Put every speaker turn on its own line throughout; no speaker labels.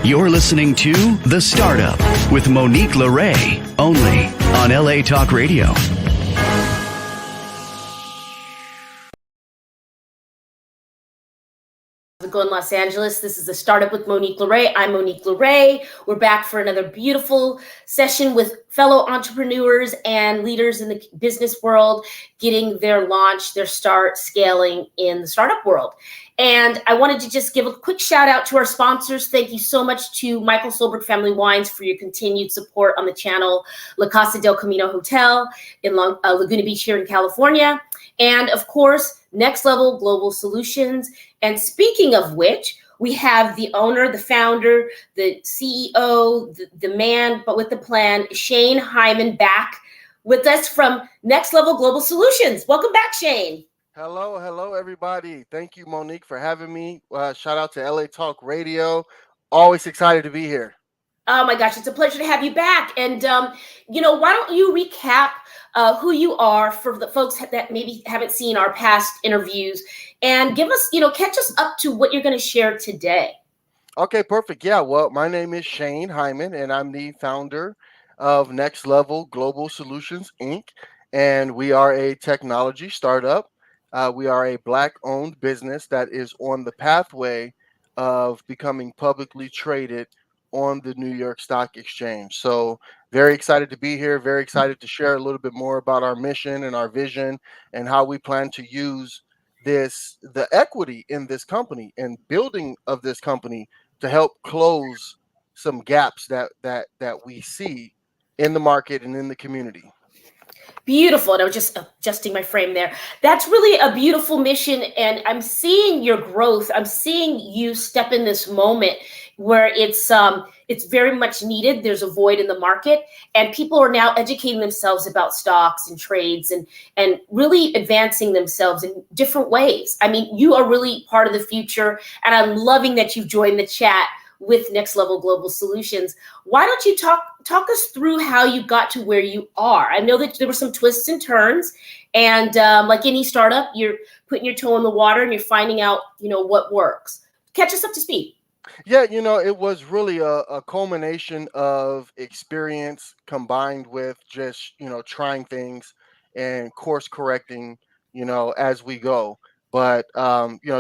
You're listening to The Startup with Monique Lore, only on LA Talk Radio.
How's it going, Los Angeles? This is The Startup with Monique Lore. I'm Monique Lore. We're back for another beautiful session with fellow entrepreneurs and leaders in the business world, getting their launch, their start, scaling in the startup world. And I wanted to just give a quick shout out to our sponsors. Thank you so much to Michael Solberg Family Wines for your continued support on the channel, La Casa del Camino Hotel in Laguna Beach here in California. And of course, Next Level Global Solutions. And speaking of which, we have the owner, the founder, the CEO, the man, but with the plan, Shane Hyman, back with us from Next Level Global Solutions. Welcome back, Shane.
Hello, everybody. Thank you, Monique, for having me. Shout out to LA Talk Radio. Always excited to be here.
Oh my gosh, it's a pleasure to have you back. And, why don't you recap who you are for the folks that maybe haven't seen our past interviews and give us, catch us up to what you're going to share today.
Okay, perfect. Yeah, well, my name is Shane Hyman, and I'm the founder of Next Level Global Solutions, Inc., and we are a technology startup. We are a Black-owned business that is on the pathway of becoming publicly traded on the New York Stock Exchange. So very excited to be here, very excited to share a little bit more about our mission and our vision and how we plan to use the equity in this company and building of this company to help close some gaps that we see in the market and in the community.
Beautiful. And I was just adjusting my frame there. That's really a beautiful mission. And I'm seeing your growth. I'm seeing you step in this moment where it's very much needed. There's a void in the market, and people are now educating themselves about stocks and trades and really advancing themselves in different ways. I mean, you are really part of the future, and I'm loving that you've joined the chat with Next Level Global Solutions. Why don't you talk us through how you got to where you are? I know that there were some twists and turns, and like any startup, you're putting your toe in the water and you're finding out, what works. Catch us up to speed.
Yeah, it was really a culmination of experience combined with just, trying things and course correcting, as we go. But,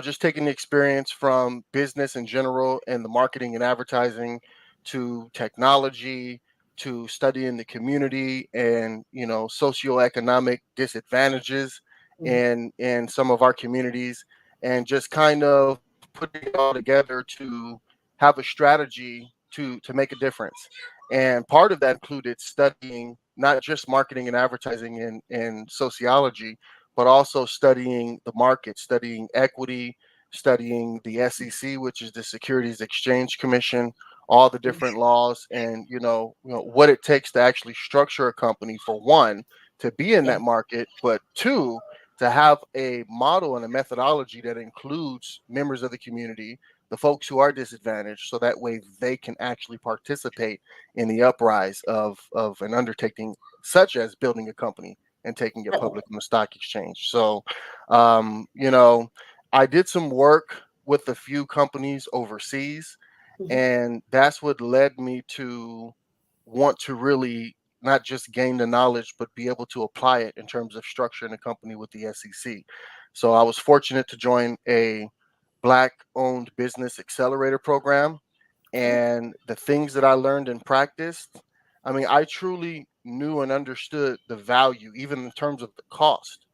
just taking the experience from business in general and the marketing and advertising to technology to studying the community and, socioeconomic disadvantages in some of our communities, and just kind of putting it all together to have a strategy to make a difference. And part of that included studying not just marketing and advertising and sociology, but also studying the market, studying equity, studying the SEC, which is the Securities Exchange Commission, all the different laws, and what it takes to actually structure a company, for one, to be in that market, but two, to have a model and a methodology that includes members of the community, the folks who are disadvantaged, so that way they can actually participate in the uprise of an undertaking such as building a company and taking it public on the stock exchange. So, I did some work with a few companies overseas, and that's what led me to want to really not just gain the knowledge, but be able to apply it in terms of structuring a company with the SEC. So I was fortunate to join a Black-owned business accelerator program, and the things that I learned and practiced, I mean, I truly knew and understood the value, even in terms of the cost,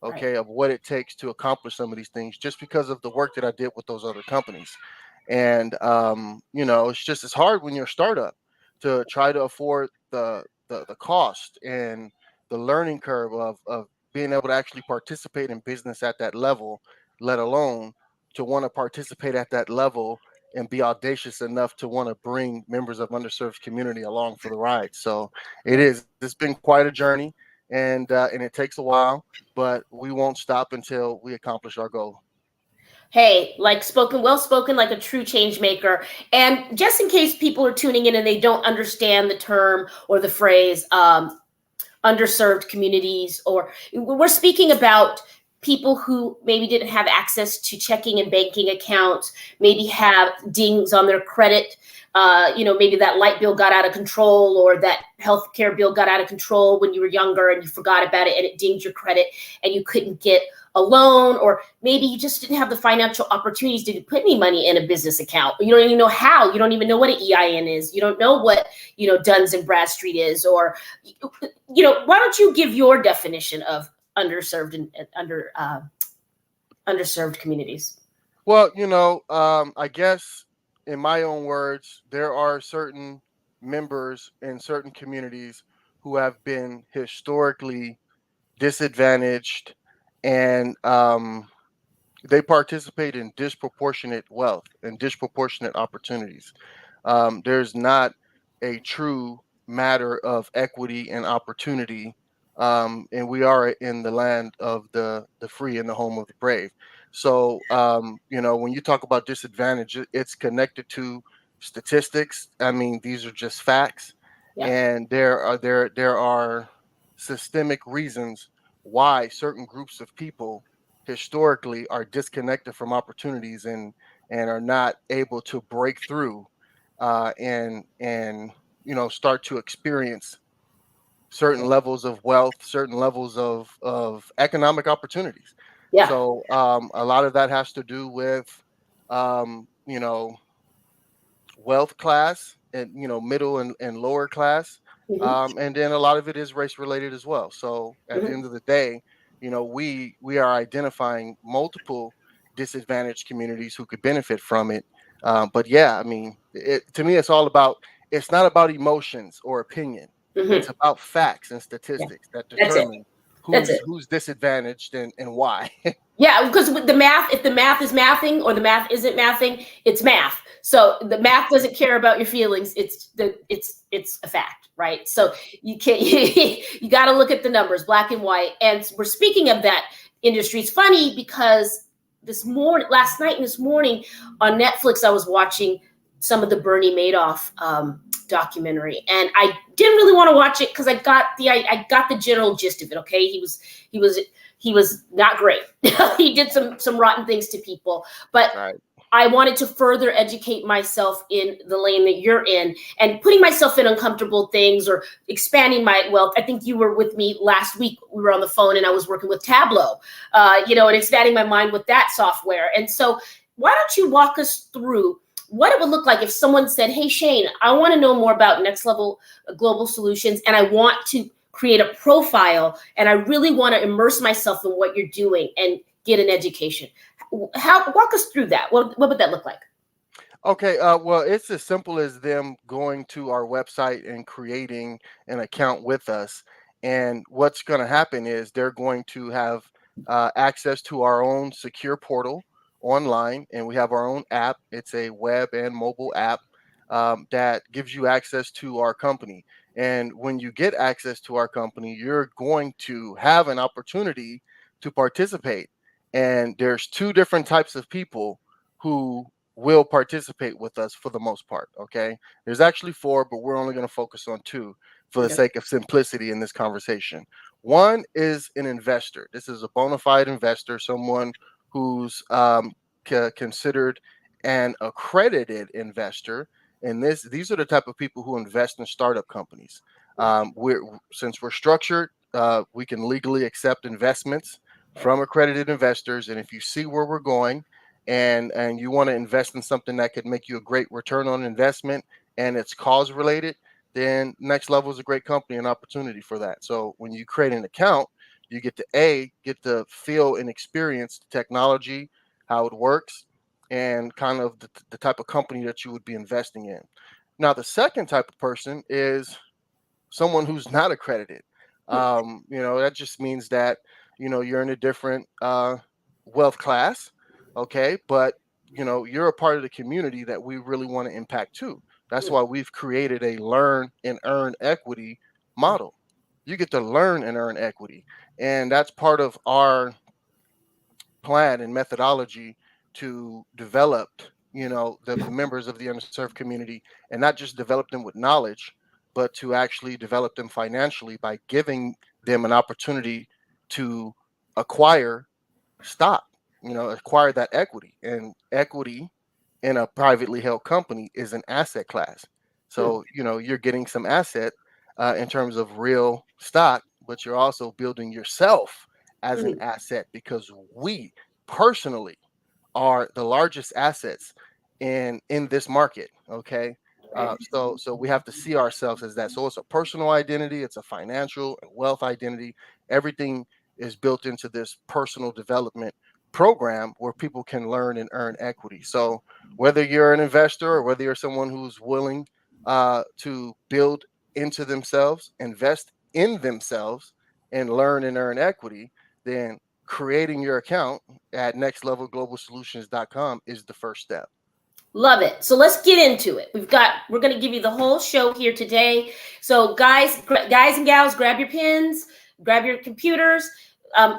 of what it takes to accomplish some of these things, just because of the work that I did with those other companies. And it's hard when you're a startup to try to afford the cost and the learning curve of being able to actually participate in business at that level, let alone to want to participate at that level and be audacious enough to want to bring members of underserved community along for the ride. So it's been quite a journey, and it takes a while, but we won't stop until we accomplish our goal.
Hey, well spoken, like a true change maker. And just in case people are tuning in and they don't understand the term or the phrase underserved communities, or we're speaking about people who maybe didn't have access to checking and banking accounts, maybe have dings on their credit. Maybe that light bill got out of control, or that healthcare bill got out of control when you were younger and you forgot about it and it dinged your credit and you couldn't get a loan, or maybe you just didn't have the financial opportunities to put any money in a business account. You don't even know how. You don't even know what an EIN is. You don't know what, Duns and Bradstreet is, or, why don't you give your definition of underserved and underserved communities?
Well, I guess in my own words, there are certain members in certain communities who have been historically disadvantaged, and they participate in disproportionate wealth and disproportionate opportunities. There's not a true matter of equity and opportunity, and we are in the land of the free and the home of the brave. So, when you talk about disadvantage, it's connected to statistics. I mean, these are just facts,
Yeah.
and there are systemic reasons why certain groups of people historically are disconnected from opportunities and are not able to break through, and start to experience certain levels of wealth, certain levels of economic opportunities.
Yeah.
So a lot of that has to do with um, you know wealth class, and middle and lower class,
Mm-hmm.
and then a lot of it is race related as well. So at the
Mm-hmm.
end of the day, we are identifying multiple disadvantaged communities who could benefit from it. But yeah, I mean, to me, it's not about emotions or opinion.
Mm-hmm.
It's about facts and
Yeah.
statistics that
That's it.
determine
That's
who's
it.
who's disadvantaged and why.
Yeah, because with the math, if the math is mathing or the math isn't mathing, it's math. So the math doesn't care about your feelings. It's a fact, right? So you can't you got to look at the numbers, black and white. And we're speaking of that industry. It's funny because last night and this morning on Netflix, I was watching some of the Bernie Madoff documentary, and I didn't really want to watch it because I got the general gist of it. Okay, he was not great. He did some rotten things to people, but
Right.
I wanted to further educate myself in the lane that you're in, and putting myself in uncomfortable things or expanding my wealth. I think you were with me last week. We were on the phone and I was working with Tableau, and expanding my mind with that software. And so why don't you walk us through what it would look like if someone said, "Hey, Shane, I want to know more about Next Level Global Solutions, and I want to create a profile, and I really want to immerse myself in what you're doing and get an education." Walk us through that. What would that look like?
Okay, well, it's as simple as them going to our website and creating an account with us. And what's going to happen is they're going to have access to our own secure portal online, and we have our own app. It's a web and mobile app that gives you access to our company. And when you get access to our company, you're going to have an opportunity to participate. And there's two different types of people who will participate with us for the most part. Okay. There's actually four, but we're only going to focus on two for the
Okay.
sake of simplicity in this conversation. One is an investor. This is a bona fide investor, someone who's considered an accredited investor. And these are the type of people who invest in startup companies. Since we're structured, we can legally accept investments from accredited investors. And if you see where we're going, and you want to invest in something that could make you a great return on investment, and it's cause related, then Next Level is a great company and opportunity for that. So when you create an account, you get to feel and experience the technology, how it works, and kind of the type of company that you would be investing in. Now, the second type of person is someone who's not accredited. That just means that you're in a different wealth class, okay, but you're a part of the community that we really want to impact too. That's why we've created a learn and earn equity model. You get to learn and earn equity, and that's part of our plan and methodology to develop the members of the underserved community, and not just develop them with knowledge, but to actually develop them financially by giving them an opportunity to acquire stock, acquire that equity. And equity in a privately held company is an asset class.
Hmm.
So, you're getting some asset in terms of real stock, but you're also building yourself as an
Hmm.
asset because we personally are the largest assets in this market. Okay.
Right.
So we have to see ourselves as that. So it's a personal identity, it's a financial and wealth identity. Everything is built into this personal development program where people can learn and earn equity. So whether you're an investor or whether you're someone who's willing to build into themselves, invest in themselves, and learn and earn equity, then creating your account at nextlevelglobalsolutions.com is the first step.
Love it. So let's get into it. We're going to give you the whole show here today. So guys and gals, grab your pens, grab your computers.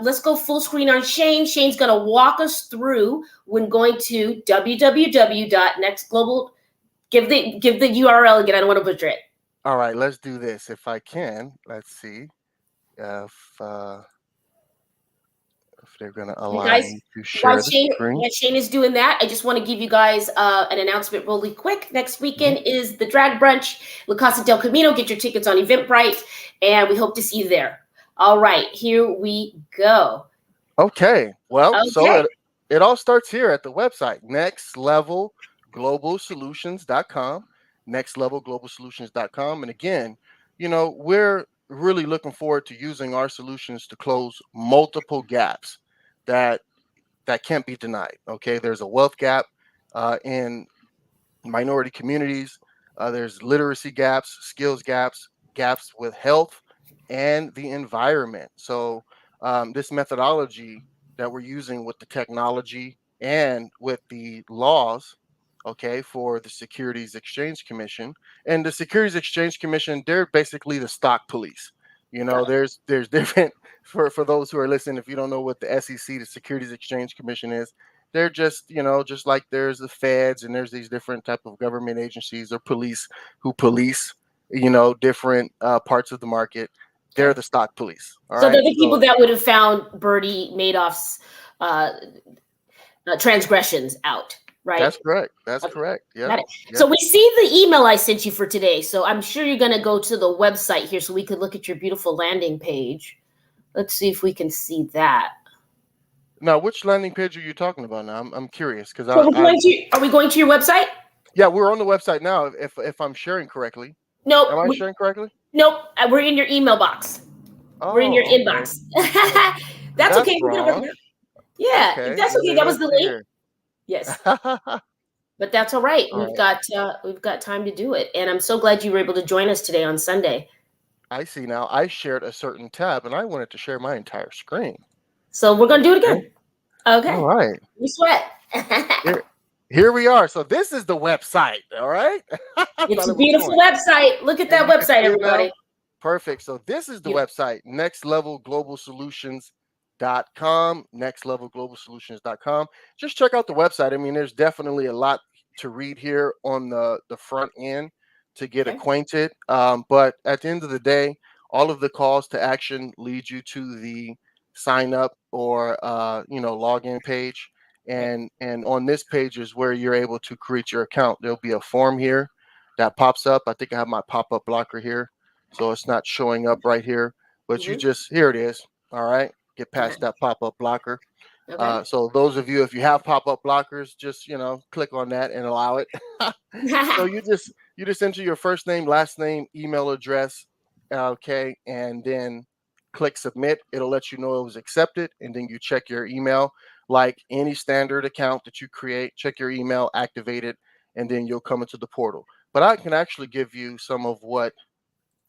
Let's go full screen on Shane. Shane's going to walk us through when going to www.nextglobal. Give the URL again. I don't want to butcher it.
All right, let's do this. If I can, let's see if uh, if they're going to
And
allow
guys,
me to share the screen.
while Shane is doing that, I just want to give you guys an announcement really quick. Next weekend is the Drag Brunch, La Casa del Camino. Get your tickets on Eventbrite, and we hope to see you there. All right, here we go.
Okay. Well, so
Okay.
it all starts here at the website, nextlevelglobalsolutions.com, nextlevelglobalsolutions.com. And again, we're really looking forward to using our solutions to close multiple gaps that can't be denied. Okay. There's a wealth gap in minority communities. There's literacy gaps, skills gaps, gaps with health and the environment. So, this methodology that we're using with the technology and with the laws, okay, for the Securities Exchange Commission. And the Securities Exchange Commission, they're basically the stock police. There's different for those who are listening. If you don't know what the SEC, the Securities Exchange Commission is, they're just like there's the feds and there's these different type of government agencies or police who police different parts of the market. They're
Okay.
the stock police. All
So they're
right.
the people
So
that would have found Bernie Madoff's uh, transgressions out, right?
that's correct. That's
Okay.
correct. Yep.
Got it. So
Yep.
we see the email I sent you for today. So I'm sure you're going to go to the website here so we could look at your beautiful landing page. Let's see if we can see that.
Now, which landing page are you talking about now? I'm curious because
So are we going to your website?
yeah, we're on the website now. If I'm sharing correctly,
Nope.
am I sharing correctly?
Nope. We're in your email box. We're in your
Oh, okay.
inbox. That's
That's
okay. We're gonna work
wrong.
it out. Yeah, if
Okay.
that's okay. That was
Let's
the
see
link.
here.
Yes,
All
but that's all right.
right.
We've got time to do it, and I'm so glad you were able to join us today on Sunday.
I see now. I shared a certain tab and I wanted to share my entire screen.
So we're gonna do it
Okay.
again. Okay.
All right.
You sweat.
Here we are. So this is the website. All right. I
It's
thought
a
it was
beautiful
showing.
website. Look at
And
that
you can
website,
see it now.
everybody.
Perfect. So this is the
Beautiful.
website, nextlevelglobalsolutions.com, nextlevelglobalsolutions.com. Just check out the website. I mean, there's definitely a lot to read here on the front end to get
Okay.
acquainted. But at the end of the day, all of the calls to action lead you to the sign up or login page.
Right.
And on this page is where you're able to create your account. There'll be a form here that pops up. I think I have my pop-up blocker here, so it's not showing up right here. But you
Mm-hmm.
just here it is. All right, get
Okay.
past that pop-up blocker.
Okay.
So those of you, if you have pop-up blockers, just click on that and allow it. So you just enter your first name, last name, email address, okay, and then click submit. It'll let you know it was accepted, and then you check your email like any standard account that you create. Check your email, activate it, and then you'll come into the portal. But I can actually give you some of what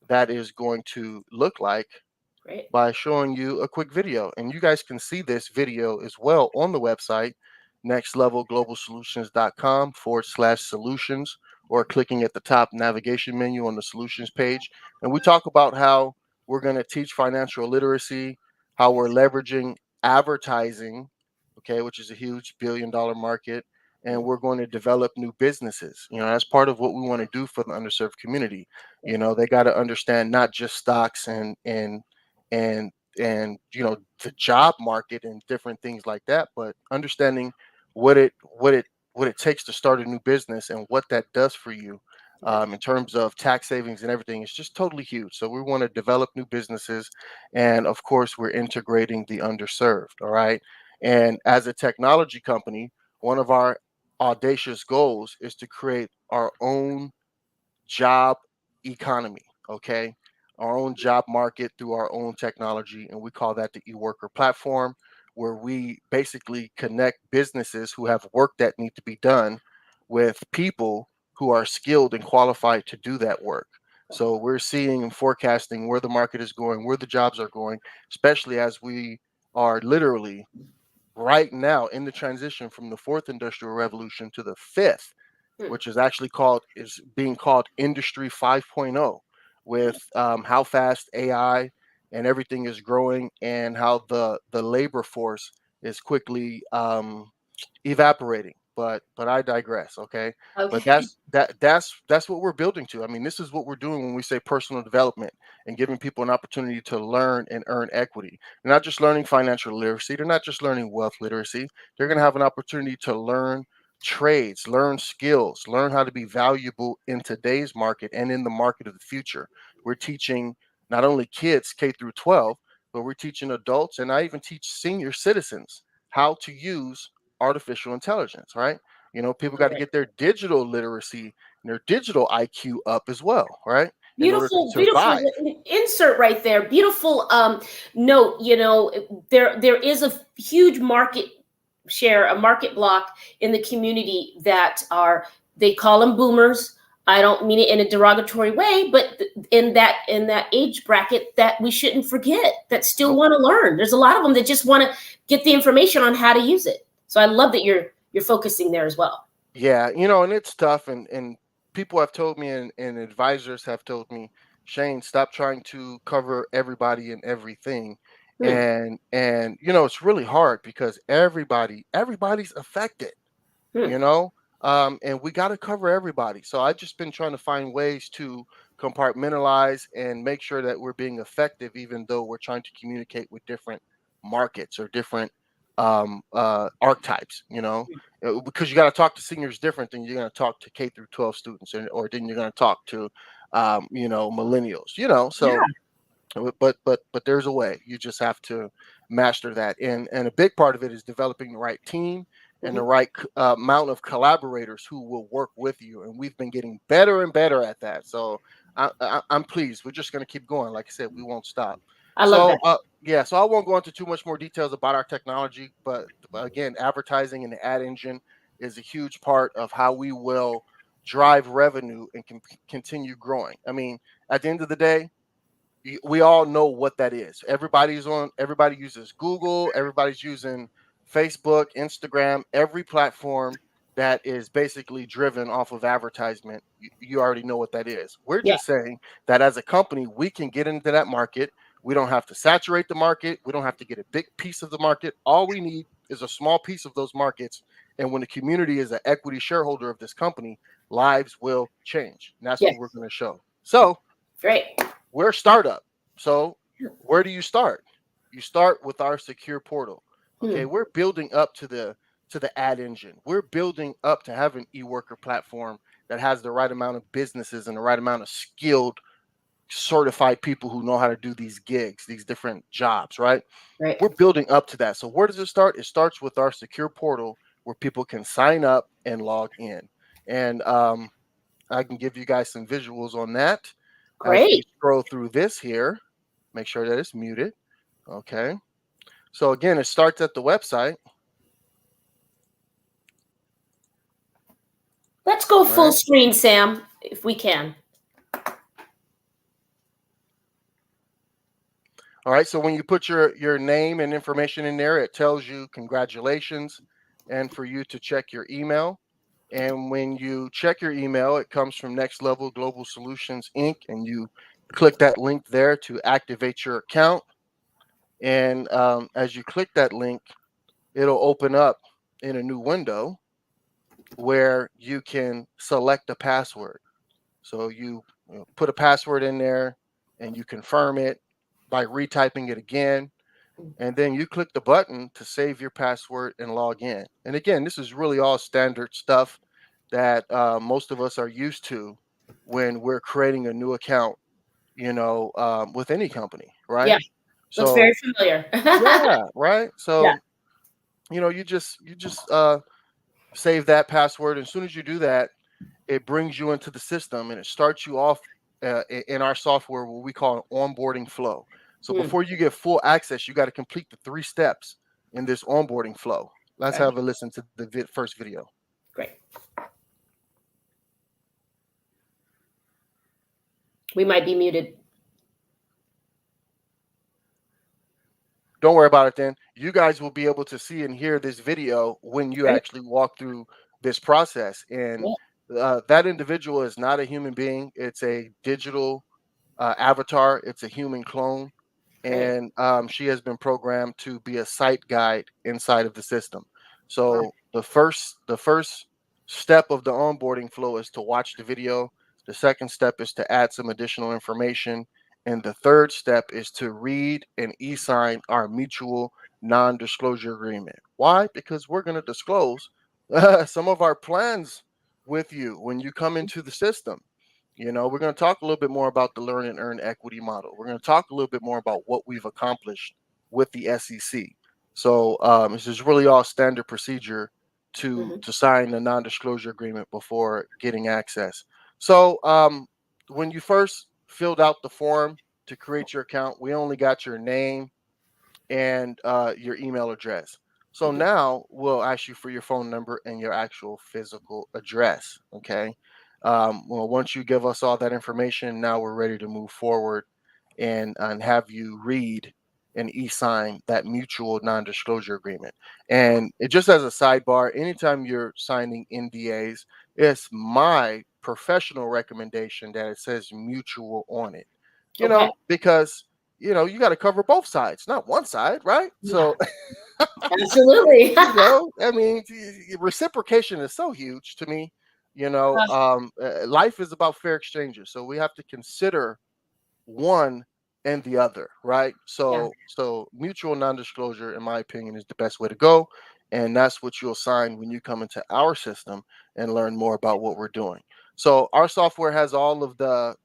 that is going to look like
Great.
by showing you a quick video. And you guys can see this video as well on the website, nextlevelglobalsolutions.com/solutions, or clicking at the top navigation menu on the solutions page. And we talk about how we're going to teach financial literacy, how we're leveraging advertising, okay, which is a huge $1 billion market. And we're going to develop new businesses. That's part of what we want to do for the underserved community. They got to understand not just stocks and the job market and different things like that, but understanding what it what it what it takes to start a new business and what that does for you in terms of tax savings and everything is just totally huge. So we want to develop new businesses, and of course we're integrating the underserved. All right, and as a technology company, one of our audacious goals is to create our own job economy, okay? Our own job market through our own technology. And we call that the eWorker platform, where we basically connect businesses who have work that need to be done with people who are skilled and qualified to do that work. So we're seeing and forecasting where the market is going, where the jobs are going, especially as we are literally right now in the transition from the fourth industrial revolution to the fifth,
Hmm.
which is being called Industry 5.0, with how fast AI and everything is growing, and how the labor force is quickly evaporating. But I digress. Okay, but
Okay.
that's what we're building to. I mean, this is what we're doing when we say personal development and giving people an opportunity to learn and earn equity. They're not just learning financial literacy. They're not just learning wealth literacy. They're going to have an opportunity to learn trades, learn skills, learn how to be valuable in today's market and in the market of the future. We're teaching not only kids K through 12, but we're teaching adults, and I even teach senior citizens how to use artificial intelligence, right? People got to get their digital literacy and their digital IQ up as well, right? In order to
Beautiful, beautiful
survive.
insert right there. Beautiful note. There is a huge market share, a market block in the community that they call them boomers. I don't mean it in a derogatory way, but in that age bracket that we shouldn't forget, that still
Nope.
want to learn. There's a lot of them that just want to get the information on how to use it. So I love that you're focusing there as well.
Yeah, and it's tough, and people have told me, and advisors have told me, Shane, stop trying to cover everybody and everything.
Hmm,
And it's really hard because everybody's affected,
hmm.
you know and we got to cover everybody. So I've just been trying to find ways to compartmentalize and make sure that we're being effective, even though we're trying to communicate with different markets or different archetypes, because you got to talk to seniors different than you're going to talk to K through 12 students, or then you're going to talk to millennials, so but there's a way. You just have to master that, and a big part of it is developing the right team and the
Mhm.
right amount of collaborators who will work with you. And we've been getting better and better at that. So I'm pleased. We're just going to keep going. Like I said, we won't stop.
I love
So
that.
yeah, so I won't go into too much more details about our technology, but again, advertising and the ad engine is a huge part of how we will drive revenue and continue growing. I mean, at the end of the day, we all know what that is. Everybody uses Google, everybody's using Facebook, Instagram, every platform that is basically driven off of advertisement. You already know what that is. We're
Yeah.
just saying that as a company, we can get into that market. We don't have to saturate the market. We don't have to get a big piece of the market. All we need is a small piece of those markets. And when the community is an equity shareholder of this company, lives will change. And that's what we're
Yes.
going to show. So
Great.
we're a startup. So where do you start? You start with our secure portal. Okay,
Hmm.
we're building up to the ad engine. We're building up to have an eWorker platform that has the right amount of businesses and the right amount of skilled, certified people who know how to do these gigs, these different jobs, right?
Great.
We're building up to that. So where does it start? It starts with our secure portal where people can sign up and log in. And I can give you guys some visuals on that as we
Great.
scroll through this here. Make sure that it's muted. Okay. So again, it starts at the website.
Let's go
All
full
right.
screen, Sam, if we can.
All right. So when you put your name and information in there, it tells you congratulations and for you to check your email. And when you check your email, it comes from Next Level Global Solutions Inc. And you click that link there to activate your account. And as you click that link, it'll open up in a new window where you can select a password. So you put a password in there and you confirm it. by retyping it again, and then you click the button to save your password and log in. And again, this is really all standard stuff that most of us are used to when we're creating a new account, with any company,
Yeah,
right?
looks very
So
familiar.
yeah, right.
Yeah.
So you just save that password. As soon as you do that, it brings you into the system and it starts you off in our software what we call an onboarding flow. So
Hmm.
before you get full access, you got to complete the 3 steps in this onboarding flow. Let's
Okay,
have a listen to the first video.
great. We might be muted.
Don't worry about it then. You guys will be able to see and hear this video when you
Great.
actually walk through this process. And
Yeah.
that individual is not a human being, it's a digital avatar, it's a human clone.
Great.
And she has been programmed to be a site guide inside of the system.
Wow.
So the first step of the onboarding flow is to watch the video. The second step is to add some additional information, and the third step is to read and e-sign our mutual non-disclosure agreement. Why? Because we're going to disclose some of our plans with you when you come into the system. We're going to talk a little bit more about the learn and earn equity model. We're going to talk a little bit more about what we've accomplished with the SEC. So this is really all standard procedure to
Hmm.
to sign a non-disclosure agreement before getting access. So when you first filled out the form to create your account, we only got your name and your email address. So
Hmm.
now we'll ask you for your phone number and your actual physical address. Okay. Well, once you give us all that information, now we're ready to move forward and have you read and e-sign that mutual non-disclosure agreement. And it just as a sidebar, anytime you're signing NDAs, it's my professional recommendation that it says mutual on it.
Okay.
Because you got to cover both sides, not one side, right?
Yeah.
So
Absolutely.
I mean, reciprocation is so huge to me. Life is about fair exchanges, so we have to consider one and the other, right?
Yeah.
So mutual non-disclosure, in my opinion, is the best way to go, and that's what you'll sign when you come into our system and learn more about what we're doing. So our software has all of the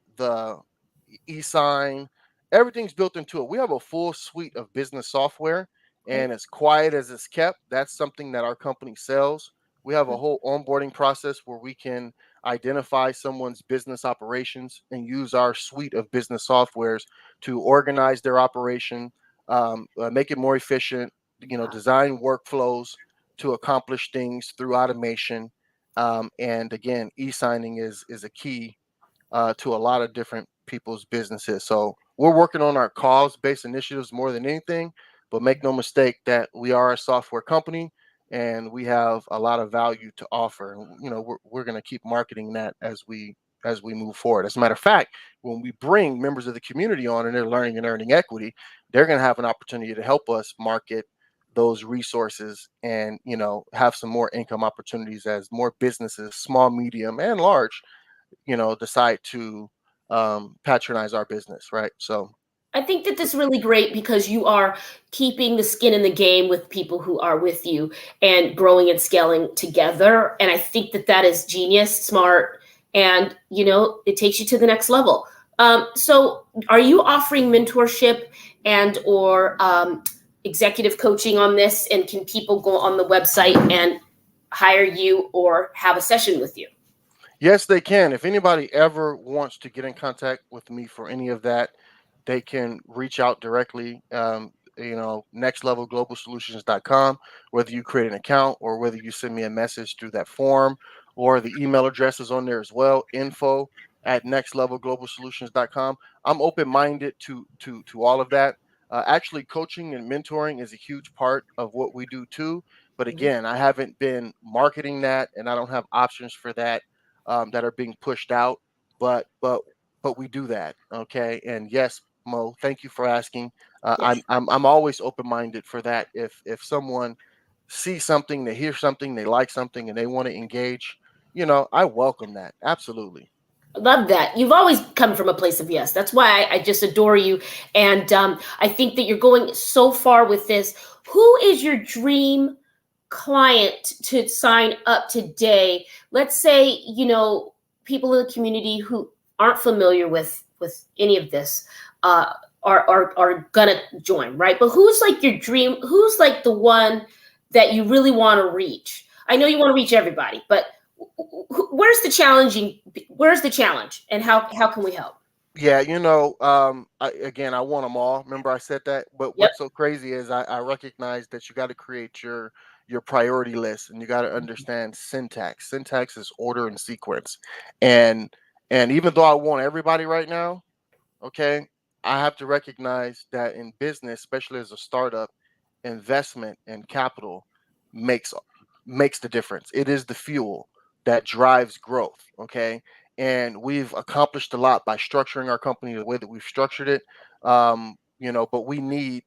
e-sign, everything's built into it. We have a full suite of business software,
Great.
and as quiet as it's kept, that's something that our company sells. We have a whole onboarding process where we can identify someone's business operations and use our suite of business softwares to organize their operation, make it more efficient, design workflows to accomplish things through automation. And again, e-signing is a key to a lot of different people's businesses. So we're working on our cause-based initiatives more than anything, but make no mistake that we are a software company and we have a lot of value to offer. And we're going to keep marketing that as we move forward. As a matter of fact, when we bring members of the community on and they're learning and earning equity, they're going to have an opportunity to help us market those resources and have some more income opportunities as more businesses, small, medium, and large, decide to patronize our business, right? So
I think that this is really great because you are keeping the skin in the game with people who are with you and growing and scaling together. And I think that that is genius, smart, and it takes you to the next level. So, are you offering mentorship and or executive coaching on this? And can people go on the website and hire you or have a session with you?
yes, they can. If anybody ever wants to get in contact with me for any of that, they can reach out directly. nextlevelglobalsolutions.com, whether you create an account or whether you send me a message through that form, or the email address is on there as well, info@nextlevelglobalsolutions.com. I'm open-minded to all of that. Actually, coaching and mentoring is a huge part of what we do too. But
Mhm.
again, I haven't been marketing that, and I don't have options for that are being pushed out. But we do that, okay? And yes, Mo, thank you for asking.
Yes.
I'm always open minded for that. If someone sees something, they hear something, they like something, and they want to engage, I welcome that absolutely.
Love that. You've always come from a place of yes. That's why I just adore you. And I think that you're going so far with this. Who is your dream client to sign up today? Let's say, people in the community who aren't familiar with any of this are gonna join, right? But who's like your dream? Who's like the one that you really want to reach? I know you want to reach everybody, but where's the challenging? Where's the challenge, and how can we help?
Yeah, I want them all. Remember I said that. But
Yep.
what's so crazy is I recognize that you got to create your priority list, and you got to understand syntax. Syntax is order and sequence, and even though I want everybody right now, okay, I have to recognize that in business, especially as a startup, investment and capital makes makes the difference. It is the fuel that drives growth, okay? And we've accomplished a lot by structuring our company the way that we've structured it. But we need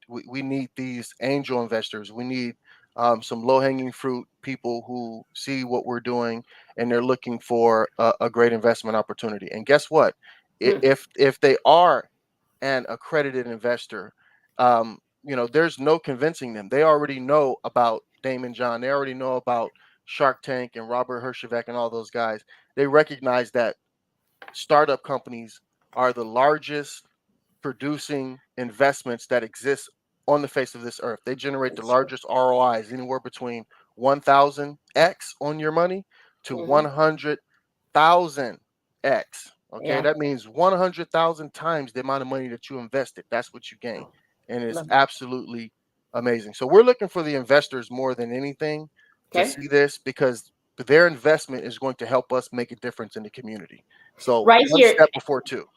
these angel investors. We need some low hanging fruit people who see what we're doing and they're looking for a great investment opportunity. And guess what?
Mm,
If they are an accredited investor, there's no convincing them. They already know about Damon John. They already know about Shark Tank and Robert Herjavec and all those guys. They recognize that startup companies are the largest producing investments that exist on the face of this earth. They generate the
that's true.
largest ROIs, anywhere between 1,000x on your money to
Hmm.
100,000x. Okay,
Yeah,
that means 100,000 times the amount of money that you invested. That's what you gain. And it's
love that.
absolutely amazing. So we're looking for the investors more than anything to
Okay,
see this, because their investment is going to help us make a difference in the community. So
right
one
here.
step before two.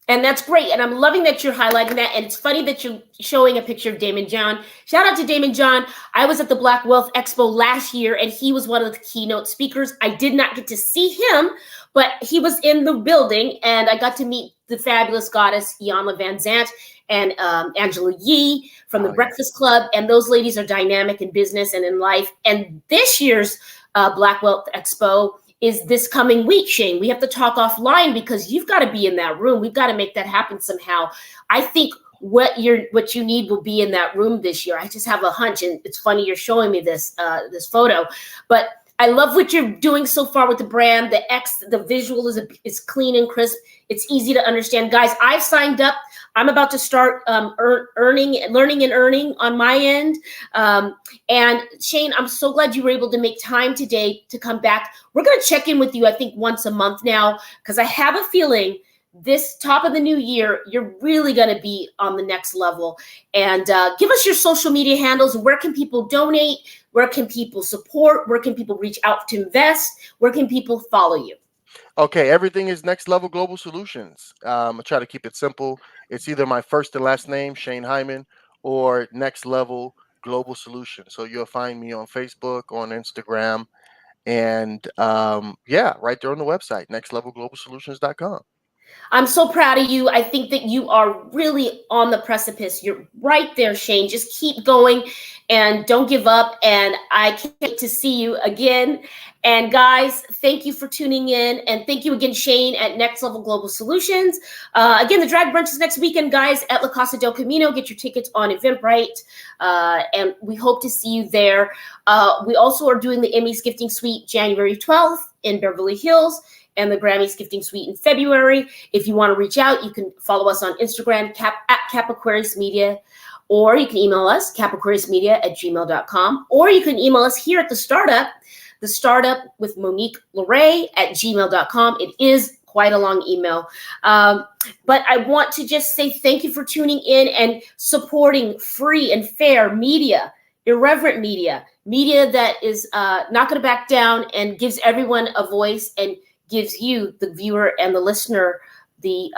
And that's great. And I'm loving that you're highlighting that. And it's funny that you're showing a picture of Damon John. Shout out to Damon John. I was at the Black Wealth Expo last year, and he was one of the keynote speakers. I did not get to see him, but he was in the building, and I got to meet the fabulous goddess, Iyanla Van Zant, and Angela Yee from the
Oh yeah.
Breakfast Club. And those ladies are dynamic in business and in life. And this year's Black Wealth Expo is this coming week, Shane. We have to talk offline because you've got to be in that room. We've got to make that happen somehow. I think what you need will be in that room this year. I just have a hunch, and it's funny you're showing me this photo, but I love what you're doing so far with the brand. The visual is clean and crisp. It's easy to understand, guys. I've signed up. I'm about to start learning and earning on my end. And Shane, I'm so glad you were able to make time today to come back. We're going to check in with you, I think, once a month now, because I have a feeling this top of the new year, you're really going to be on the next level. And give us your social media handles. Where can people donate? Where can people support? Where can people reach out to invest? Where can people follow you?
Okay, everything is Next Level Global Solutions. I try to keep it simple. It's either my first and last name, Shane Hyman, or Next Level Global Solutions. So you'll find me on Facebook, on Instagram, and yeah, right there on the website, nextlevelglobalsolutions.com.
I'm so proud of you. I think that you are really on the precipice. You're right there, Shane. Just keep going and don't give up. And I can't wait to see you again. And guys, thank you for tuning in. And thank you again, Shane, at Next Level Global Solutions. Again, the drag brunch is next weekend, guys, at La Casa del Camino. Get your tickets on Eventbrite. And we hope to see you there. We also are doing the Emmys Gifting Suite January 12th in Beverly Hills, and the Grammys Gifting Suite in February. If you want to reach out, you can follow us on Instagram at Capaquarius Media, or you can email us, capaquariusmedia@gmail.com, or you can email us here at the startup with Monique Lore at gmail.com. It is quite a long email. But I want to just say thank you for tuning in and supporting free and fair media, irreverent media that is not going to back down and gives everyone a voice and gives you, the viewer and the listener, the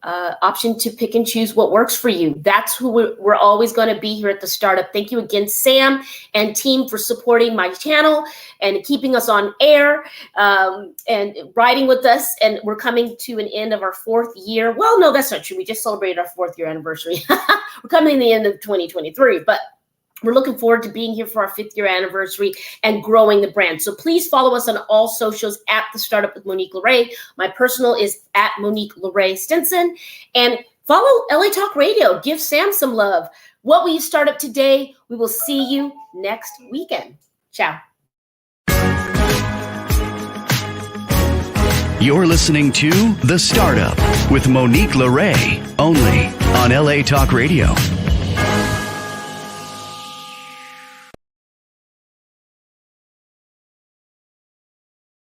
option to pick and choose what works for you. That's who we're always going to be here at the startup. Thank you again, Sam and team, for supporting my channel and keeping us on air and riding with us. And we're coming to an end of our 4th year. Well, no, that's not true. We just celebrated our 4th year anniversary. We're coming to the end of 2023, but We're looking forward to being here for our 5th year anniversary and growing the brand. So please follow us on all socials at The Startup with Monique Lore. My personal is at Monique Lore Stinson. And follow LA Talk Radio. Give Sam some love. What will you start up today? We will see you next weekend. Ciao.
You're listening to The Startup with Monique Lore, only on LA Talk Radio.